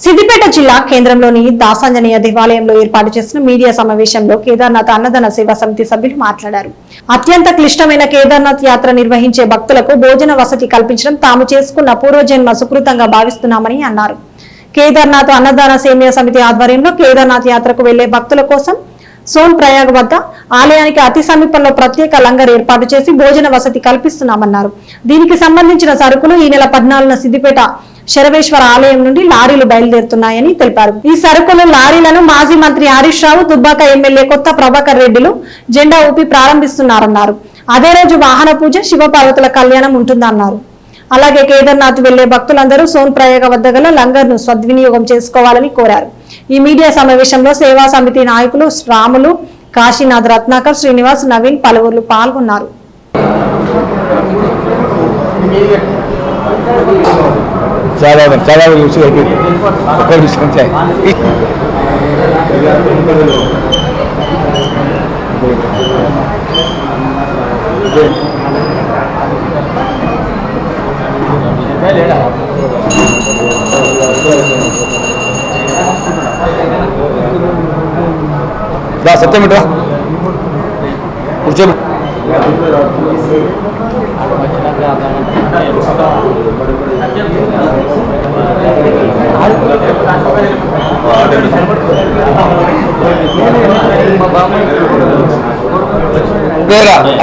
సిద్దిపేట జిల్లా కేంద్రంలోని దాసాంజనేయ దేవాలయంలో ఏర్పాటు చేసిన మీడియా సమావేశంలో కేదార్నాథ్ అన్నదాన సేవా సమితి సభ్యులు మాట్లాడారు. అత్యంత క్లిష్టమైన కేదార్నాథ్ యాత్ర నిర్వహించే భక్తులకు భోజన వసతి కల్పించడం తాము చేసుకున్న పూర్వజన్మ సుకృతంగా భావిస్తున్నామని అన్నారు. కేదార్నాథ్ అన్నదాన సేవా సమితి ఆధ్వర్యంలో కేదార్నాథ్ యాత్రకు వెళ్లే భక్తుల కోసం సోన్ ప్రయాగ్ వద్ద ఆలయానికి అతి సమీపంలో ప్రత్యేక లంగర్ ఏర్పాటు చేసి భోజన వసతి కల్పిస్తున్నామన్నారు. దీనికి సంబంధించిన సరుకులు ఈ నెల 14న సిద్దిపేట శరవేశ్వర ఆలయం నుండి లారీలు బయలుదేరుతున్నాయని తెలిపారు. ఈ సరుకులు లారీలను మాజీ మంత్రి హరీష్ రావు, దుబ్బాక ఎమ్మెల్యే కొత్త ప్రభాకర్ రెడ్డిలు జెండా ఊపి ప్రారంభిస్తున్నారన్నారు. అదే రోజు వాహన పూజ, శివపార్వతుల కళ్యాణం ఉంటుందన్నారు. అలాగే కేదార్నాథ్ వెళ్లే భక్తులందరూ సోన్ ప్రయాగ వద్ద గల లంగర్ ను సద్వినియోగం చేసుకోవాలని కోరారు. ఈ మీడియా సమావేశంలో సేవా సమితి నాయకులు రాములు, కాశీనాథ్, రత్నాకర్, శ్రీనివాస్, నవీన్ పలువురు పాల్గొన్నారు. చాలా సత్యం ఇట్రా కూర్చో.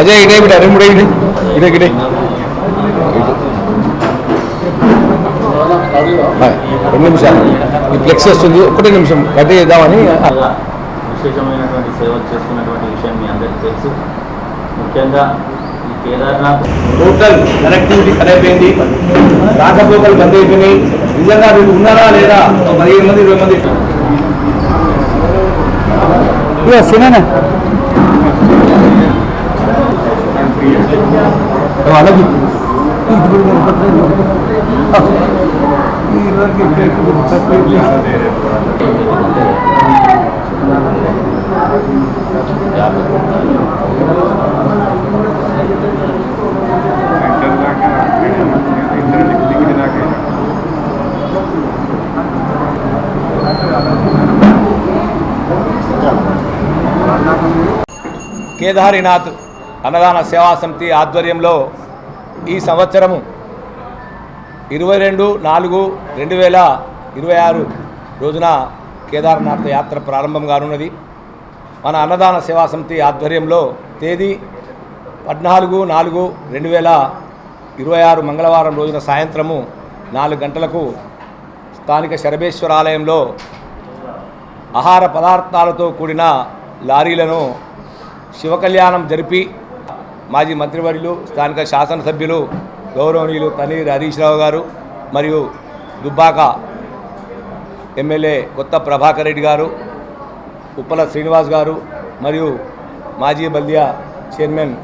అజయ్ ఇదే బిడ్డ 2 ఇదే ఇదే 2 నిమిషాలు ఈ ఫ్లెక్స్ వస్తుంది. 1 నిమిషం కట్టి చేద్దామని. విశేషమైనటువంటి సేవలు చేస్తున్నటువంటి విషయం మీ అందరికీ తెలుసు. ముఖ్యంగా ఈ కేదార్నాథ్ టోటల్ కనెక్టివిటీ కనెక్ట్ అయింది, రాకపోకలు బంద్ అయిపోయినాయి. నిజంగా వీళ్ళు ఉన్నారా లేదా 15 మంది 20 మంది అలాగే కేదారినాథ్ అన్నదాన సేవా సమితి ఆధ్వర్యంలో ఈ సంవత్సరము 22/4/2026 రోజున కేదార్నాథ్ యాత్ర ప్రారంభం కానున్నది. మన అన్నదాన సేవా సమితి ఆధ్వర్యంలో తేదీ 14/4/2026 మంగళవారం రోజున సాయంత్రము 4 గంటలకు స్థానిక శరభేశ్వర ఆలయంలో ఆహార పదార్థాలతో కూడిన లారీలను శివకళ్యాణం జరిపి మాజీ మంత్రివర్యులు, స్థానిక శాసనసభ్యులు గౌరవనీయులు తన్నీరు హరీష్ రావు గారు మరియు దుబ్బాక ఎమ్మెల్యే కొత్త ప్రభాకర్ రెడ్డి గారు, ఉప్పల శ్రీనివాస్ గారు మరియు మాజీ బల్దియా చైర్మన్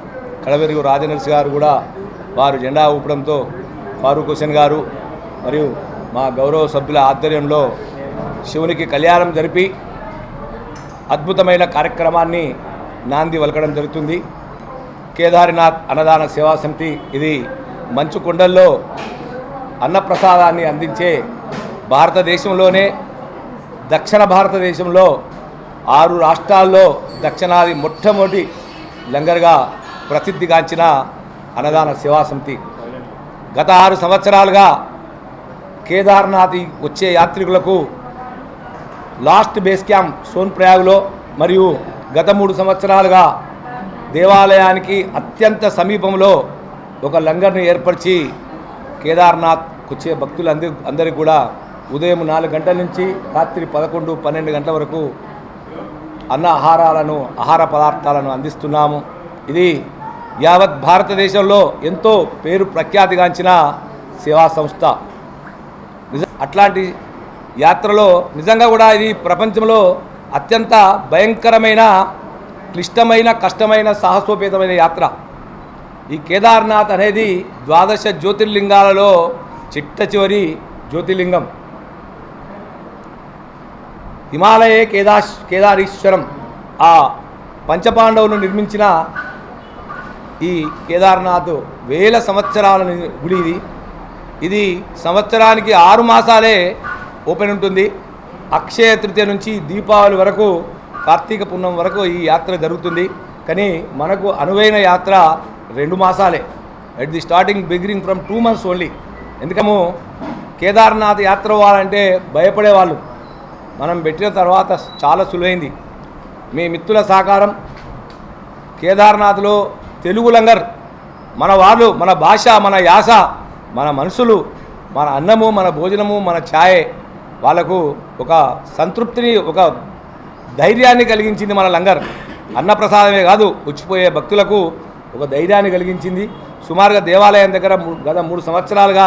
కడవెరుగు రాజనర్సి గారు కూడా వారు జెండా ఊపడంతో ఫారూక్ హుసేన్ గారు మరియు మా గౌరవ సభ్యుల ఆధ్వర్యంలో శివునికి కళ్యాణం జరిపి అద్భుతమైన కార్యక్రమాన్ని నాంది వలకడం జరుగుతుంది. కేదార్నాథ్ అన్నదాన సేవా సమితి ఇది మంచు కొండల్లో అన్నప్రసాదాన్ని అందించే భారతదేశంలోనే దక్షిణ భారతదేశంలో 6 రాష్ట్రాల్లో దక్షిణాది మొట్టమొదటి లంగర్గా ప్రసిద్ధిగాంచిన అన్నదాన సేవా సమితి. గత 6 సంవత్సరాలుగా కేదార్నాథ్ వచ్చే యాత్రికులకు లాస్ట్ బేస్ క్యాంప్ సోన్ ప్రయాగ్లో మరియు గత 3 సంవత్సరాలుగా దేవాలయానికి అత్యంత సమీపంలో ఒక లంగర్ని ఏర్పరిచి కేదార్నాథ్ వచ్చే భక్తులందరికీ కూడా ఉదయం 4 గంటల నుంచి రాత్రి 11, 12 గంటల వరకు ఆహార పదార్థాలను అందిస్తున్నాము. ఇది యావత్ భారతదేశంలో ఎంతో పేరు ప్రఖ్యాతిగాంచిన సేవా సంస్థ. అట్లాంటి యాత్రలో నిజంగా కూడా ఇది ప్రపంచంలో అత్యంత భయంకరమైన, క్లిష్టమైన, కష్టమైన, సాహసోపేతమైన యాత్ర. ఈ కేదార్నాథ్ అనేది 12 జ్యోతిర్లింగాలలో చిట్ట చివరి జ్యోతిర్లింగం. హిమాలయే కేదారీశ్వరం ఆ పంచపాండవులు నిర్మించిన ఈ కేదార్నాథ్ వేల సంవత్సరాల గుడి ఇది. ఇది సంవత్సరానికి 6 మాసాలే ఓపెన్ ఉంటుంది. అక్షయ తృతీయ నుంచి దీపావళి వరకు, కార్తీక పున్నం వరకు ఈ యాత్ర జరుగుతుంది. కానీ మనకు అనువైన యాత్ర 2 మాసాలే. At the starting beginning from 2 months only. ఎందుకము కేదార్నాథ్ యాత్ర పోవాలంటే భయపడేవాళ్ళు. మనం పెట్టిన తర్వాత చాలా సులువైంది. మీ మిత్రుల సహకారం, కేదార్నాథ్లో తెలుగు లంగర్, మన వాళ్ళు, మన భాష, మన యాస, మన మనుషులు, మన అన్నము, మన భోజనము, మన ఛాయే వాళ్ళకు ఒక సంతృప్తిని, ఒక ధైర్యాన్ని కలిగించింది. మన లంగర్ అన్నప్రసాదమే కాదు, వచ్చిపోయే భక్తులకు ఒక ధైర్యాన్ని కలిగించింది. సుమారుగా దేవాలయం దగ్గర గత 3 సంవత్సరాలుగా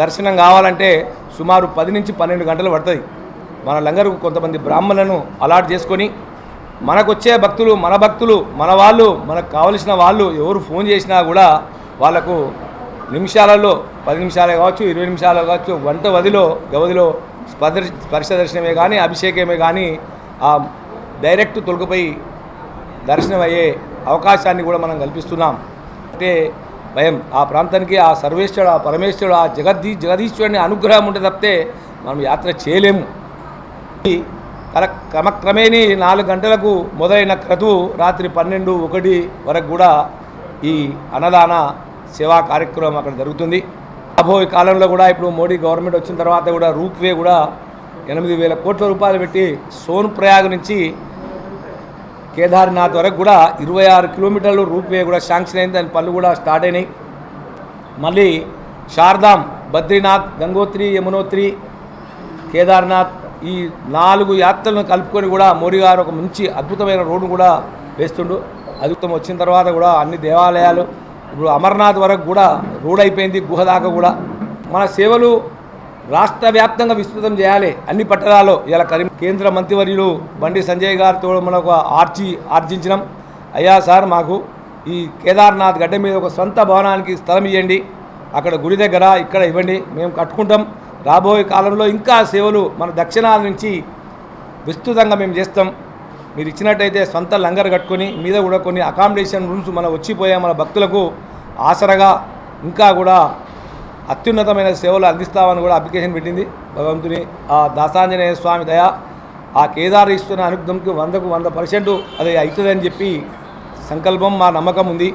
దర్శనం కావాలంటే సుమారు 10 నుంచి 12 గంటలు పడుతుంది. మన లంగర్కు కొంతమంది బ్రాహ్మణులను అలాట్ చేసుకొని మనకొచ్చే భక్తులు, మన వాళ్ళు, మనకు కావలసిన వాళ్ళు ఎవరు ఫోన్ చేసినా కూడా వాళ్ళకు నిమిషాలలో, 10 నిమిషాలే కావచ్చు, 20 నిమిషాలు కావచ్చు, గవదిలో స్పర్శ దర్శనమే కానీ, అభిషేకమే కానీ ఆ డైరెక్ట్ తొలగిపోయి దర్శనం అయ్యే అవకాశాన్ని కూడా మనం కల్పిస్తున్నాం. అంటే భయం ఆ ప్రాంతానికి ఆ సర్వేశ్వరుడు, ఆ పరమేశ్వరుడు, ఆ జగదీశ్వరుని అనుగ్రహం ఉంటే తప్పితే మనం యాత్ర చేయలేము. క్రమక్రమేణీ 4 గంటలకు మొదలైన క్రతువు రాత్రి 12-1 వరకు కూడా ఈ అన్నదాన సేవా కార్యక్రమం అక్కడ జరుగుతుంది. రాబోయే కాలంలో కూడా ఇప్పుడు మోడీ గవర్నమెంట్ వచ్చిన తర్వాత కూడా రూప్వే కూడా 8,000 కోట్ల రూపాయలు పెట్టి సోన్ప్రయాగ్ నుంచి కేదార్నాథ్ వరకు కూడా 26 కిలోమీటర్లు రూప్వే కూడా శాంక్షన్ అయింది. దాని పనులు కూడా స్టార్ట్ అయినాయి. మళ్ళీ శారదామ్, బద్రీనాథ్, గంగోత్రి, యమునోత్రి, కేదార్నాథ్ ఈ 4 యాత్రలను కలుపుకొని కూడా మోడీ గారు ఒక మంచి అద్భుతమైన రోడ్డు కూడా వేస్తుండు. అద్భుతం వచ్చిన తర్వాత కూడా అన్ని దేవాలయాలు, ఇప్పుడు అమర్నాథ్ వరకు కూడా రోడ్ అయిపోయింది, గుహ దాకా కూడా. మన సేవలు రాష్ట్ర వ్యాప్తంగా విస్తృతం చేయాలి అన్ని పట్టణాల్లో. ఇలా కేంద్ర మంత్రివర్యులు బండి సంజయ్ గారితో మనకు ఆర్జించినాం. అయ్యా సార్, మాకు ఈ కేదార్నాథ్ గడ్డ మీద ఒక సొంత భవనానికి స్థలం ఇవ్వండి, అక్కడ గుడి దగ్గర ఇక్కడ ఇవ్వండి, మేము కట్టుకుంటాం. రాబోయే కాలంలో ఇంకా సేవలు మన దక్షిణాల నుంచి విస్తృతంగా మేము చేస్తాం. మీరు ఇచ్చినట్టయితే సొంత లంగర్ కట్టుకొని మీద కూడా కొన్ని అకామిడేషన్ రూమ్స్ మన వచ్చిపోయే మన భక్తులకు ఆసరగా ఇంకా కూడా అత్యున్నతమైన సేవలు అందిస్తామని కూడా అప్లికేషన్ పెట్టింది. భగవంతుని ఆ దాసాంజనేయ స్వామి దయ, ఆ కేదారేశ్వరుని అనుగ్రహంకి 100% అది అవుతుందని చెప్పి సంకల్పం, మా నమ్మకం ఉంది.